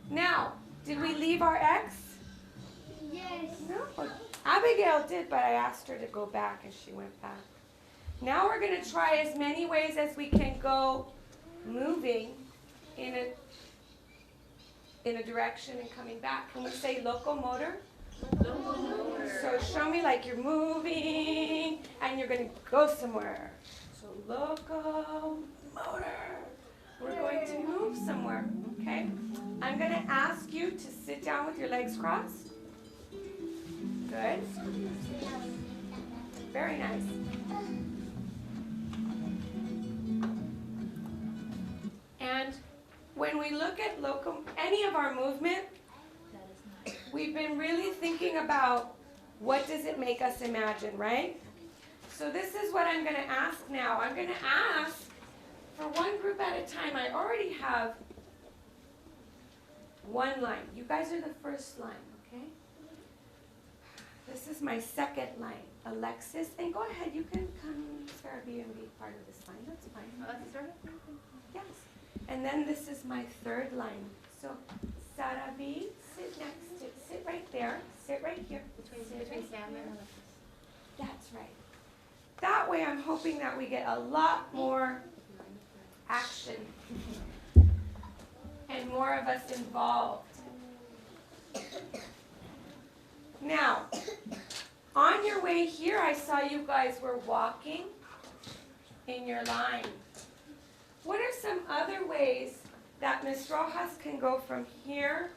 Now, did we leave our X? Yes. No. Abigail did, but I asked her to go back and she went back. Now we're going to try as many ways as we can go moving in a direction and coming back. Can we say locomotor? Locomotor. So show me like you're moving and you're going to go somewhere. So locomotor. We're going to move somewhere, okay? I'm going to ask you to sit down with your legs crossed. Good. Very nice. And when we look at any of our movement, we've been really thinking about what does it make us imagine, right? So this is what I'm going to ask now. I'm going to ask for one group at a time. I already have one line. You guys are the first line, okay? This is my second line. Alexis, and go ahead, you can come, Sarabee, and be part of this line. That's fine. Yes. And then this is my third line. So, Sarabee, sit right there. Sit right here. Between Sam and Alexis. That's right. That way I'm hoping that we get a lot more action and more of us involved. Now, on your way here, I saw you guys were walking in your line. What are some other ways that Miss Rojas can go from here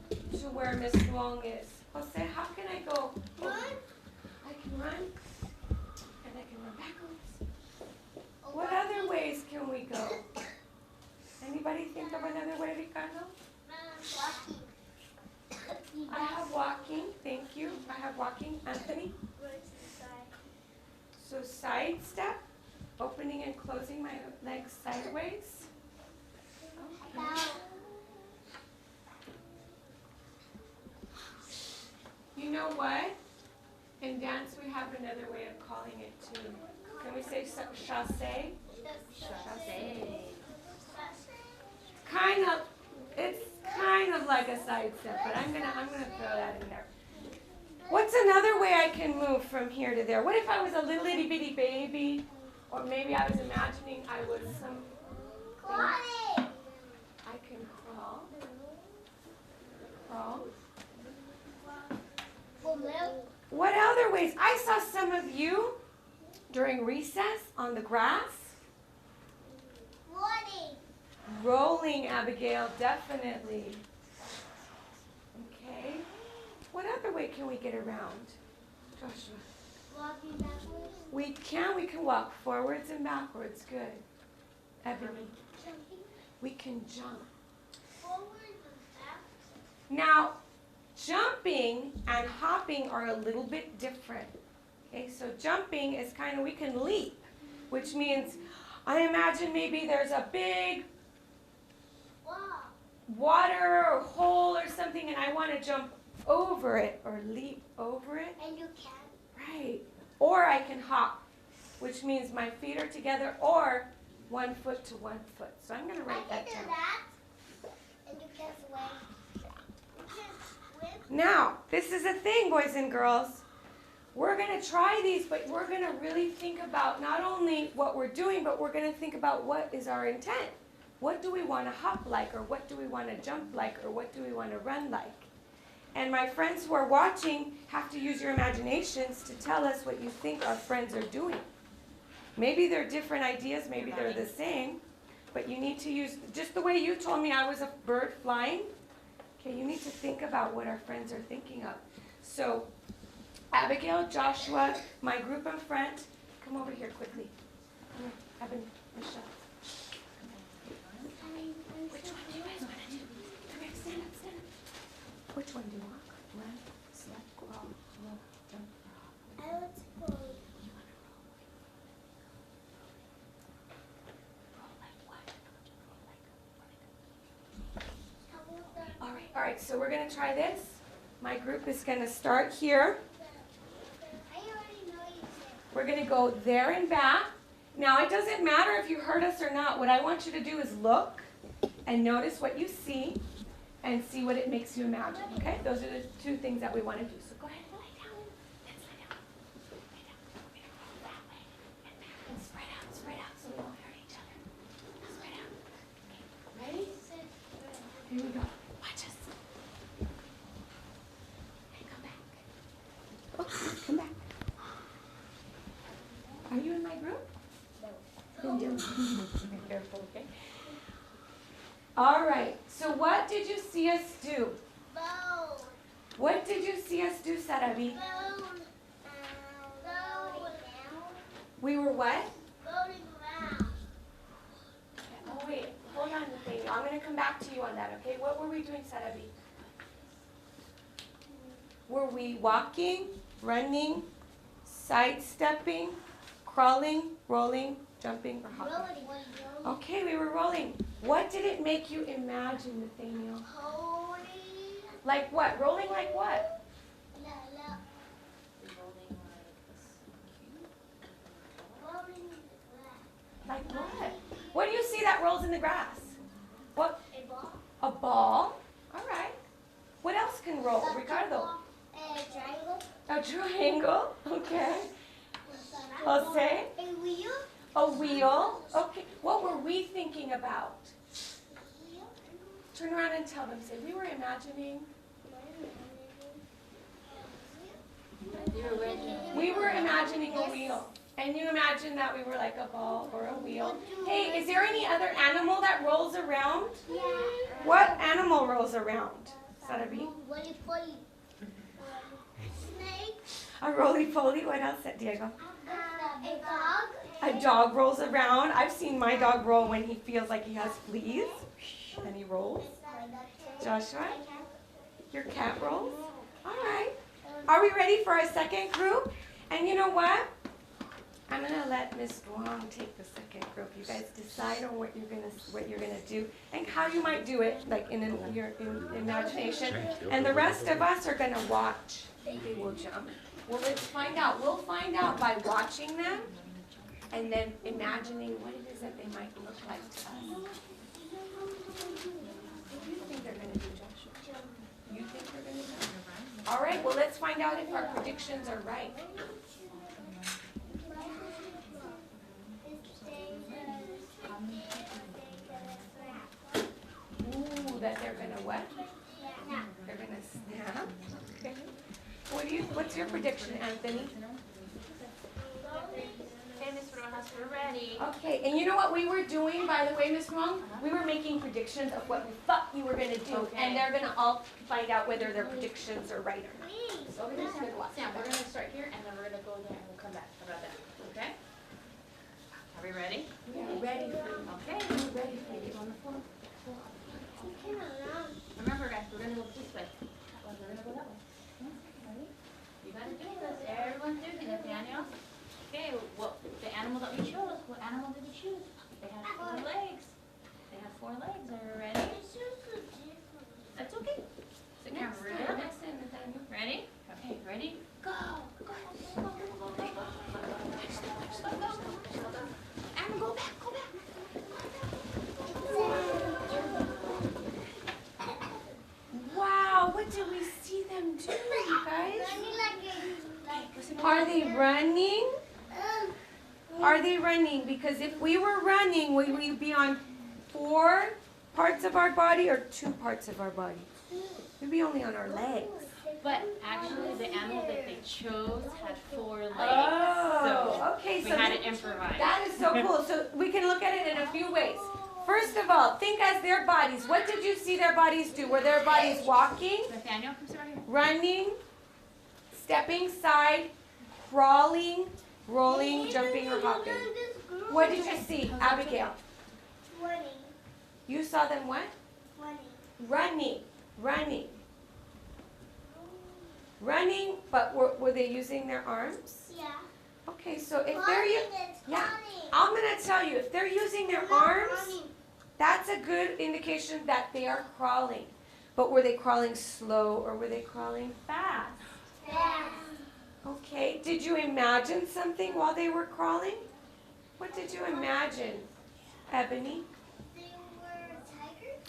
to where Miss Wong is? Jose, how can I go? Run. I can run, and I can run backwards. What other ways can we go? Anybody think of another way, Ricardo? Walking. I have walking, thank you. I have walking. Anthony? So side step, opening and closing my legs sideways. Okay. You know what? In dance we have another way of calling it too. Can we say chassé? Chassé. It's kind of like a side step, but I'm gonna throw that in there. What's another way I can move from here to there? What if I was a little itty bitty baby? Or maybe I was imagining I was I can crawl. Crawl. What other ways? I saw some of you during recess on the grass. Rolling, Abigail, definitely. Okay. What other way can we get around? Joshua. Walking backwards. We can walk forwards and backwards. Good. Ebony. Jumping. We can jump. Forwards and back. Now, jumping and hopping are a little bit different. Okay, so jumping is we can leap, which means I imagine maybe there's a big water or hole or something and I want to jump over it or leap over it. And you can. Right. Or I can hop, which means my feet are together or 1 foot to 1 foot. So I'm going to write that down. I can do that. And you can swim. You can swim. Now, this is a thing, boys and girls. We're going to try these, but we're going to really think about not only what we're doing, but we're going to think about what is our intent. What do we want to hop like, or what do we want to jump like, or what do we want to run like? And my friends who are watching have to use your imaginations to tell us what you think our friends are doing. Maybe they're different ideas, maybe they're the same, but you need to use, just the way you told me I was a bird flying, okay, you need to think about what our friends are thinking of. So, Abigail, Joshua, my group in front, come over here quickly. Come here, Evan, Michelle. Which one do you guys want to do? Come here, stand up, stand up. Which one do you want? Run, step, crawl, roll, jump, or hop? I want to go. You want to roll? Roll like what? Roll like. All right, so we're going to try this. My group is going to start here. I already know you said. We're going to go there and back. Now, it doesn't matter if you heard us or not. What I want you to do is look and notice what you see. and see what it makes you imagine, okay? Those are the two things that we want to do. So go ahead and lay down. Let's lay down. Lay down. We're going to go that way and back and spread out so we won't hurt each other. Spread out. Okay, ready? Here we go. Watch us. And come back. Oh, come back. Are you in my group? No. Then be careful, okay? All right. So what did you see us do? Bone. What did you see us do, Sarabi? Bone. We were what? Rolling around. Oh, wait. Hold on, Nathaniel. I'm going to come back to you on that, okay? What were we doing, Sarabi? Were we walking, running, sidestepping, crawling, rolling, jumping, or hopping? Rolling. Okay, we were rolling. What did it make you imagine, Nathaniel? Holding. Like what? Rolling like what? La, la. Rolling the Like what? What do you see that rolls in the grass? What? grass. A ball. A ball? All right. What else can roll, Ricardo? A triangle. A triangle? Okay. Jose? A wheel. A wheel? Okay. What were we thinking about? Turn around and tell them. Say, we were imagining. We were imagining a wheel. And you imagine that we were like a ball or a wheel. Hey, is there any other animal that rolls around? Yeah. What animal rolls around? Sarabi? Roly poly. Snake. A roly-poly. What else, Diego? A dog. A dog rolls around. I've seen my dog roll when he feels like he has fleas. And he rolls. Joshua? Your cat rolls? All right. Are we ready for our second group? And you know what? I'm gonna let Miss Duong take the second group. You guys decide on what you're gonna do and how you might do it, like in your imagination. And the rest of us are gonna watch. They will jump. Well, let's find out. We'll find out by watching them and then imagining what it is that they might look like to us. What do you think they're gonna do, Joshua? You think they're gonna do? All right. Well, let's find out if our predictions are right. Ooh, that they're gonna what? They're gonna snap. Okay. What's your prediction, Anthony? Okay, Miss Rojas, we're ready. Okay, and you know what we were doing, by the way, Miss Wong? We were making predictions of what we thought you were gonna do, Okay. and they're gonna all find out whether their predictions are right or not. So we're just gonna watch. Sam, we're gonna start here and then we're gonna go there and we'll come back. How about that? Okay? Are we ready? We are ready for you. Okay. We're ready for you on the floor. Remember guys, we're gonna go this way. We're gonna go that way. Ready? You gotta do this. Everyone's doing it, Nathaniel. Okay, well, the animal that we chose, what animal did we choose? They have 4 legs. They have 4 legs. Are you ready? That's okay. Sit down. Next Ready? time, next time, Nathaniel. Ready? Okay, ready? Go! Go, go, go, go, go, go, go. And go back, go back. Wow, what did we see them do, you guys? Are they running? Are they running? Because if we were running, would we be on 4 parts of our body or 2 parts of our body? We'd be only on our legs. But actually, the animal that they chose had 4 legs. Oh, okay. We So had to improvise. that is so cool. So we can look at it in a few ways. First of all, think as their bodies. What did you see their bodies do? Were their bodies walking, Nathaniel, come sit right here. running, stepping side, crawling, rolling, jumping, or hopping? What did you see, Abigail? 20. You saw them what? 20. Running. Running, but were they using their arms? Yeah. Okay, so if they're It's yeah. running. I'm gonna tell you, if they're using their It's arms, running. that's a good indication that they are crawling. But were they crawling slow or were they crawling fast? Yeah. Okay, did you imagine something while they were crawling? What did you imagine, Ebony? They were tigers?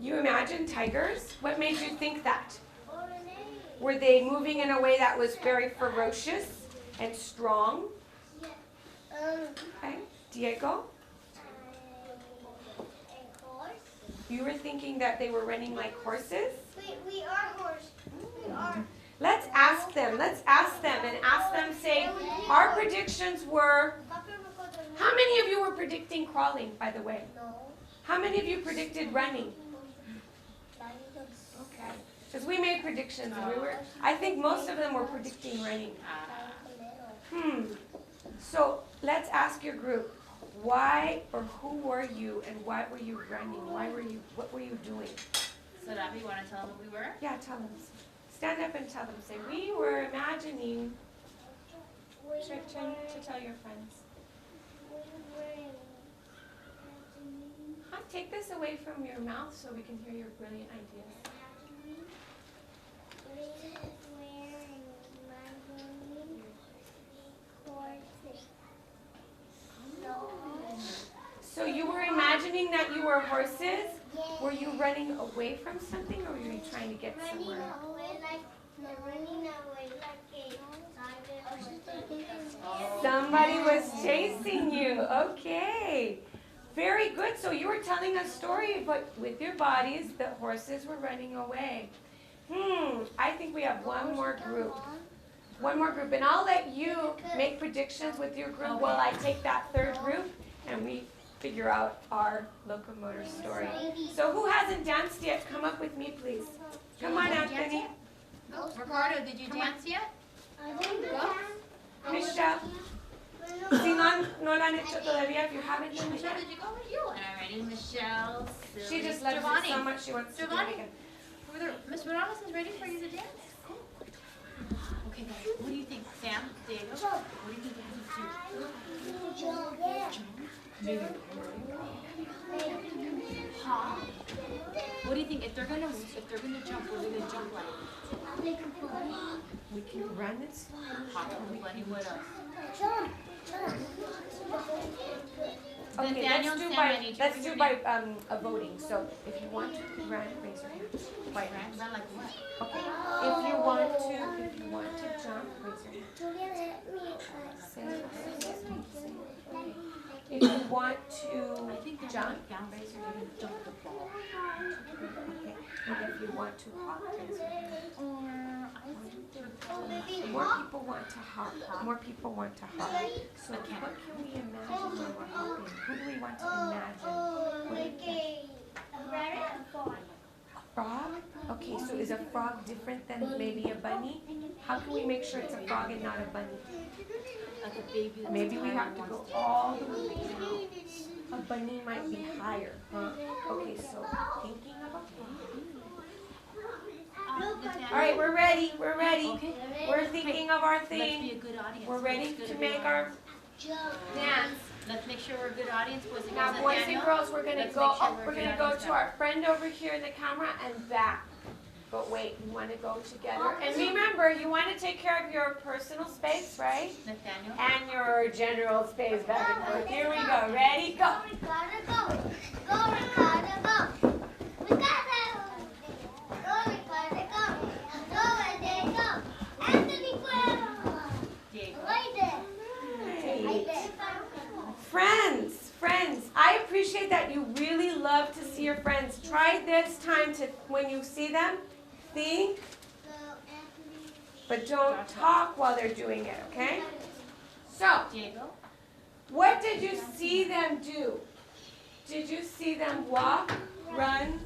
You imagined tigers? What made you think that? Were they moving in a way that was very ferocious and strong? Okay. Diego? You were thinking that they were running like horses? We are horse. We are. Let's ask them. Let's ask them and ask them, say, our predictions were, how many of you were predicting crawling, by the way? No. How many of you predicted running? Okay. Because we made predictions and I think most of them were predicting running. So let's ask your group, why or who were you and why were you running? What were you doing? So Rafi, you want to tell them what we were? Yeah, tell them. Stand up and tell them. Say, we were imagining. Turn to tell your friends. Take this away from your mouth so we can hear your brilliant ideas. So you were imagining that you were horses? Were you running away from something or were you trying to get somewhere? Somebody was chasing you. Okay. Very good. So you were telling a story, but with your bodies, the horses were running away. I think we have one more group. One more group. And I'll let you make predictions with your group while I take that third group and we figure out our locomotor story. So who hasn't danced yet? Come up with me, please. Come on, Anthony. Ricardo, did you dance yet? Michelle. Si no lo han hecho todavía, if you haven't done it Michelle, yet. did you go? You and I ready? Michelle, She just loves it so much she wants to do it again. Miss Morales is ready for you to dance. Okay, guys, what do you think? Sam, Diego, what do you think they have to do? Hop. What do you think? If they're gonna jump, what are they gonna jump like? We can run it slow. Hop or bunny, what else? Okay, Nathaniel let's and do Sam, I by need you let's to do raise by your voting. So if you want to run, raise your hand. White hand. Run like what? Okay. If you want to jump, raise your hand. Say, okay. If you want I think to they're jump, gonna raise your hand and jump the ball. okay. And if you want to hop, raise your hand. Or I think they're More people want to hop. More people want to hop. So what can we imagine when we're hopping? Who do we want to imagine? What do you think? A frog? Okay, so is a frog different than maybe a bunny? How can we make sure it's a frog and not a bunny? like a baby. That's Maybe we tired have to and go wants all the way down. A bunny might be higher, huh? Okay, so thinking of a frog. All right, we're ready. We're ready. Okay. We're thinking of our Let's be thing. a good audience. We're ready Let's to be a make good our audience. dance. Let's make sure we're a good audience, boys and Now, girls. boys and Nathaniel, girls, we're gonna let's go. make sure Oh, we're we're good gonna go audience to now. our friend over here in the camera and back. But wait, we want to go together. And remember, you want to take care of your personal space, right? Nathaniel. And your general space back and forth. Here we go. Ready? Go. Friends, I appreciate that you really love to see your friends. Try this time to, when you see them, think, but don't talk while they're doing it, okay? So, Diego. what did you see them do? Did you see them walk, run,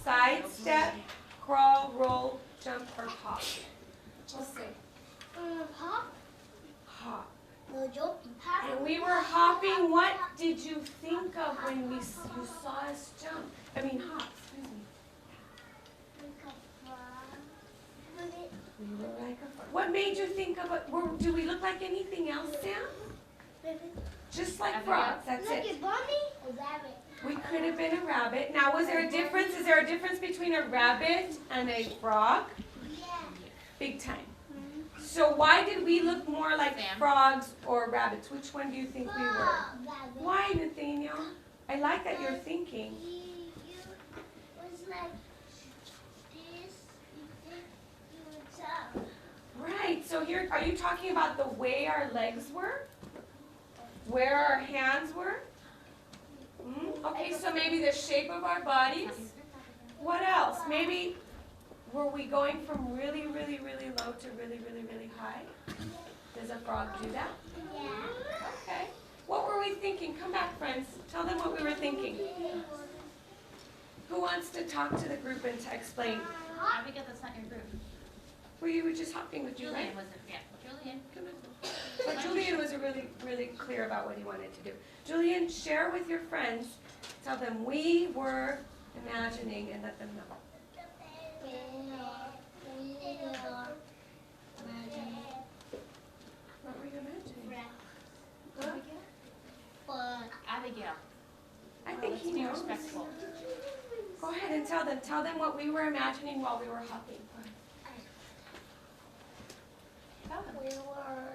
sidestep, crawl, roll, jump, or hop? We'll see. Hop. And we were hopping. What did you think of when you saw us jump? I mean hop, excuse me. We were like a frog. What made you think of it? Do we look like anything else, Sam? Just like frogs, that's it. We could have been a rabbit. Now, was there a difference? Is there a difference between a rabbit and a frog? Big time. So why did we look more like Sam. frogs or rabbits? Which one do you think we were? Why, Nathaniel? I like that you're thinking. like this, you think you would tell. Right, so here, are you talking about the way our legs were? Where our hands were? Okay, so maybe the shape of our bodies. What else? Maybe, were we going from really, really, really low to really, really, really high? Does a frog do that? Yeah. Okay. What were we thinking? Come back, friends. Tell them what we were thinking. Who wants to talk to the group and to explain? Abigail, that's not your group. Well, you were just hopping with you, right? Julian was it, yeah, Julian. But Julian was really, really clear about what he wanted to do. Julian, share with your friends. Tell them we were imagining and let them know. What were you imagining? Abigail, I think let's he be knows. respectful. Go ahead and tell them. Tell them what we were imagining while we were hopping. Tell them. We were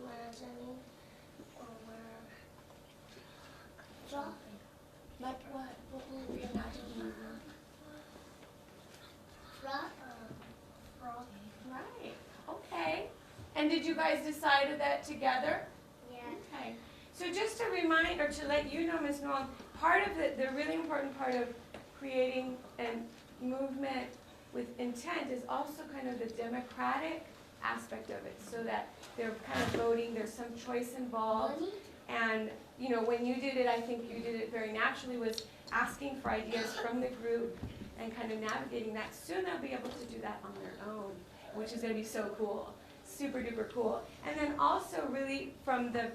imagining dropping. Like what? What were we imagining? Frog. Right. Okay. And did you guys decide that together? Yeah. Okay. So just a reminder to let you know, Ms. Noel, part of the really important part of creating and movement with intent is also kind of the democratic aspect of it, so that they're kind of voting, there's some choice involved. Bunny. And, you know, when you did it, I think you did it very naturally, was asking for ideas from the group and kind of navigating that. Soon they'll be able to do that on their own, which is going to be so cool. Super duper cool. And then also really from the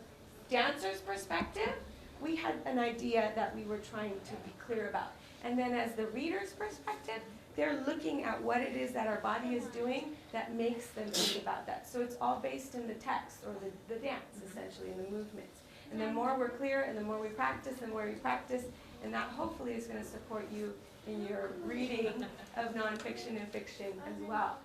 dancer's perspective, we had an idea that we were trying to be clear about. And then as the reader's perspective, they're looking at what it is that our body is doing that makes them think about that. So it's all based in the text or the dance, essentially, in the movements. And the more we're clear and the more we practice, and that hopefully is going to support you in your reading of nonfiction and fiction as well.